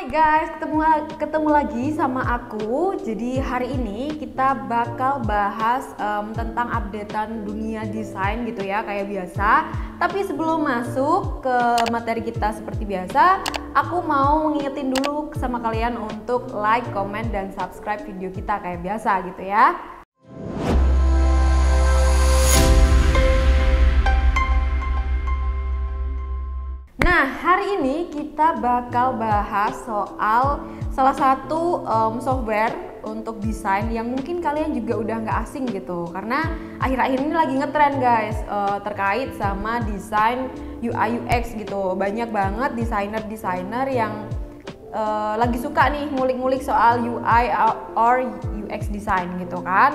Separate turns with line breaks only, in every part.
Hai guys, ketemu lagi sama aku. Jadi hari ini kita bakal bahas tentang updatean dunia desain gitu ya, kayak biasa. Tapi sebelum masuk ke materi kita seperti biasa, aku mau ngingetin dulu sama kalian untuk like, comment, dan subscribe video kita kayak biasa gitu ya. Nah, hari ini kita bakal bahas soal salah satu software untuk desain yang mungkin kalian juga udah nggak asing gitu. Karena akhir-akhir ini lagi ngetren guys, terkait sama desain UI UX gitu. Banyak banget desainer-desainer yang lagi suka nih ngulik-ngulik soal UI or UX design gitu kan.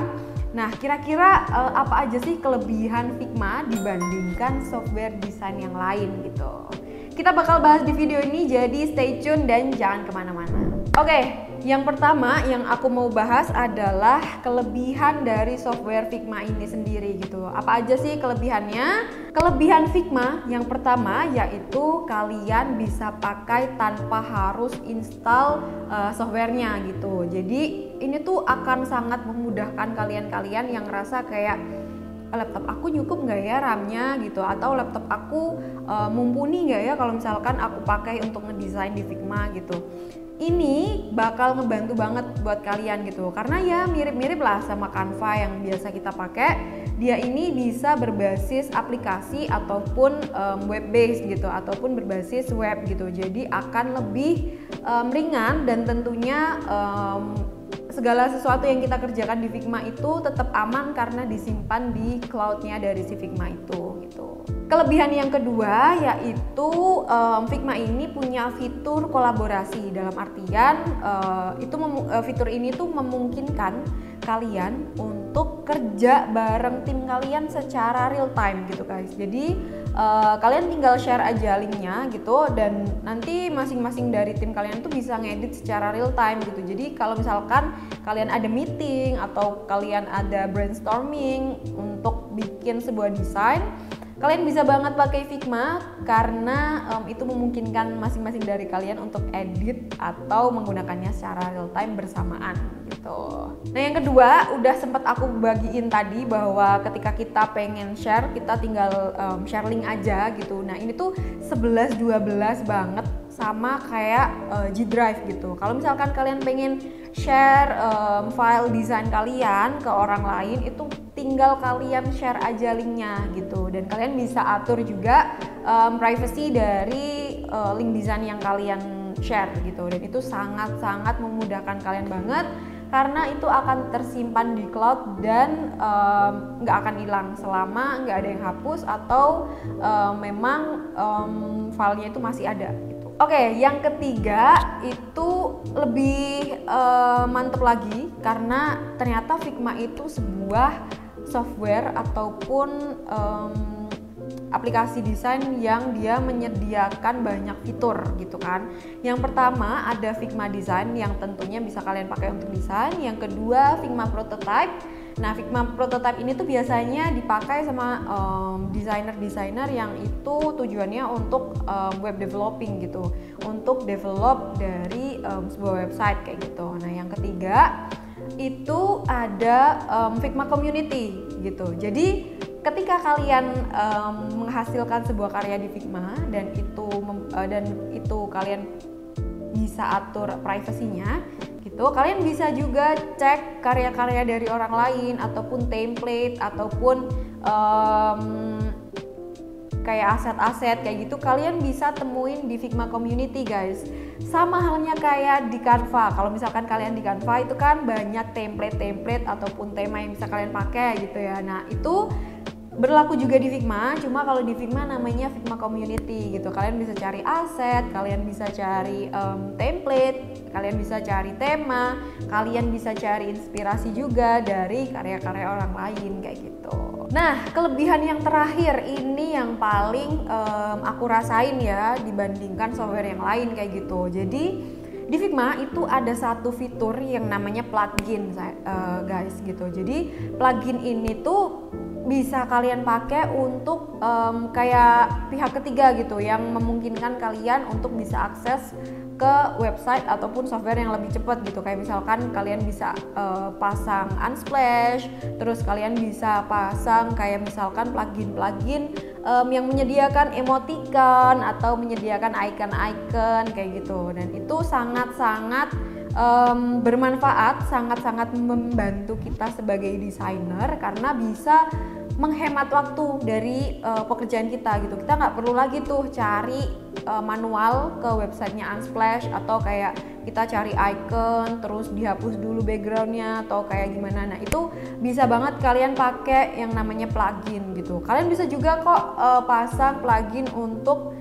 Nah, kira-kira apa aja sih kelebihan Figma dibandingkan software desain yang lain gitu? Kita bakal bahas di video ini, jadi stay tune dan jangan kemana-mana. Oke, yang pertama yang aku mau bahas adalah kelebihan dari software Figma ini sendiri gitu. Apa aja sih kelebihannya? Kelebihan Figma yang pertama yaitu kalian bisa pakai tanpa harus install softwarenya gitu. Jadi ini tuh akan sangat memudahkan kalian-kalian yang ngerasa kayak laptop aku cukup nggak ya RAM-nya gitu, atau laptop aku mumpuni nggak ya kalau misalkan aku pakai untuk ngedesain di Figma gitu. Ini bakal ngebantu banget buat kalian gitu, karena ya mirip-mirip lah sama Canva yang biasa kita pakai. Dia ini bisa berbasis aplikasi ataupun web based gitu, ataupun berbasis web gitu. Jadi akan lebih ringan dan tentunya segala sesuatu yang kita kerjakan di Figma itu tetap aman karena disimpan di cloud-nya dari si Figma itu gitu. Kelebihan yang kedua yaitu Figma ini punya fitur kolaborasi, dalam artian fitur ini tuh memungkinkan kalian untuk kerja bareng tim kalian secara real time gitu guys. Jadi kalian tinggal share aja linknya gitu, dan nanti masing-masing dari tim kalian tuh bisa ngedit secara real time gitu. Jadi kalau misalkan kalian ada meeting atau kalian ada brainstorming untuk bikin sebuah desain, kalian bisa banget pakai Figma karena itu memungkinkan masing-masing dari kalian untuk edit atau menggunakannya secara real time bersamaan gitu. Nah, yang kedua udah sempat aku bagiin tadi bahwa ketika kita pengen share, kita tinggal share link aja gitu. Nah, ini tuh 11-12 banget sama kayak G Drive gitu. Kalau misalkan kalian pengen share file desain kalian ke orang lain, itu tinggal kalian share aja linknya gitu, dan kalian bisa atur juga privacy dari link desain yang kalian share gitu, dan itu sangat-sangat memudahkan kalian banget karena itu akan tersimpan di cloud dan nggak akan hilang selama nggak ada yang hapus atau memang filenya itu masih ada gitu. Oke, yang ketiga itu lebih mantep lagi karena ternyata Figma itu sebuah software ataupun aplikasi desain yang dia menyediakan banyak fitur gitu kan. Yang pertama ada Figma Design yang tentunya bisa kalian pakai untuk desain. Yang kedua Figma Prototype. Nah, Figma Prototype ini tuh biasanya dipakai sama desainer-desainer yang itu tujuannya untuk web developing gitu, untuk develop dari sebuah website kayak gitu. Nah, yang ketiga itu ada Figma Community gitu. Jadi ketika kalian menghasilkan sebuah karya di Figma dan itu kalian bisa atur privasinya gitu, kalian bisa juga cek karya-karya dari orang lain ataupun template ataupun kayak aset-aset kayak gitu, kalian bisa temuin di Figma Community guys. Sama halnya kayak di Canva. Kalau misalkan kalian di Canva itu kan banyak template ataupun tema yang bisa kalian pakai gitu ya. Nah, itu berlaku juga di Figma, cuma kalau di Figma namanya Figma Community gitu. Kalian bisa cari aset, kalian bisa cari template, kalian bisa cari tema, kalian bisa cari inspirasi juga dari karya-karya orang lain kayak gitu. Nah, kelebihan yang terakhir ini yang paling aku rasain ya dibandingkan software yang lain kayak gitu. Jadi di Figma itu ada satu fitur yang namanya plugin guys gitu. Jadi plugin ini tuh bisa kalian pakai untuk kayak pihak ketiga gitu yang memungkinkan kalian untuk bisa akses ke website ataupun software yang lebih cepat gitu. Kayak misalkan kalian bisa pasang Unsplash, terus kalian bisa pasang kayak misalkan plugin yang menyediakan emoticon atau menyediakan icon-icon kayak gitu. Dan itu sangat-sangat bermanfaat, sangat-sangat membantu kita sebagai desainer karena bisa menghemat waktu dari pekerjaan kita gitu. Kita nggak perlu lagi tuh cari manual ke websitenya Unsplash atau kayak kita cari icon terus dihapus dulu backgroundnya atau kayak gimana. Nah itu bisa banget kalian pakai yang namanya plugin gitu. Kalian bisa juga kok pasang plugin untuk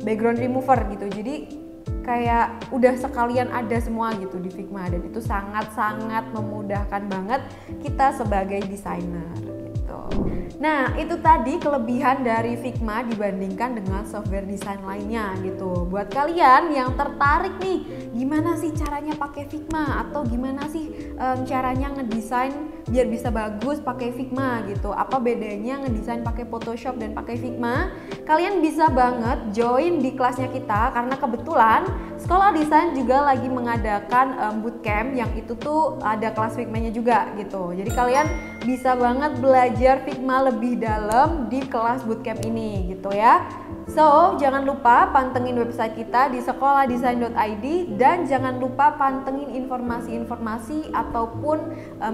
background remover gitu. Jadi kayak udah sekalian ada semua gitu di Figma, dan itu sangat-sangat memudahkan banget kita sebagai desainer gitu. Nah itu tadi kelebihan dari Figma dibandingkan dengan software desain lainnya gitu. Buat kalian yang tertarik nih gimana sih caranya pakai Figma atau gimana sih caranya ngedesain biar bisa bagus pakai Figma gitu, apa bedanya ngedesain pakai Photoshop dan pakai Figma, kalian bisa banget join di kelasnya kita karena kebetulan Sekolah Desain juga lagi mengadakan bootcamp yang itu tuh ada kelas Figma-nya juga gitu. Jadi kalian bisa banget belajar Figma lebih dalam di kelas bootcamp ini gitu ya. So, jangan lupa pantengin website kita di sekolahdesain.id dan jangan lupa pantengin informasi-informasi ataupun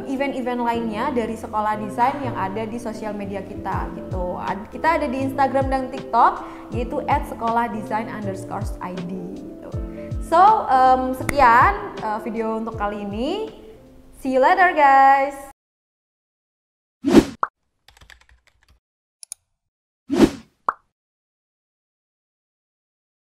event-event lainnya dari Sekolah Desain yang ada di sosial media kita gitu. Kita ada di Instagram dan TikTok yaitu @sekolahdesain_id gitu. So, sekian video untuk kali ini. See you later guys.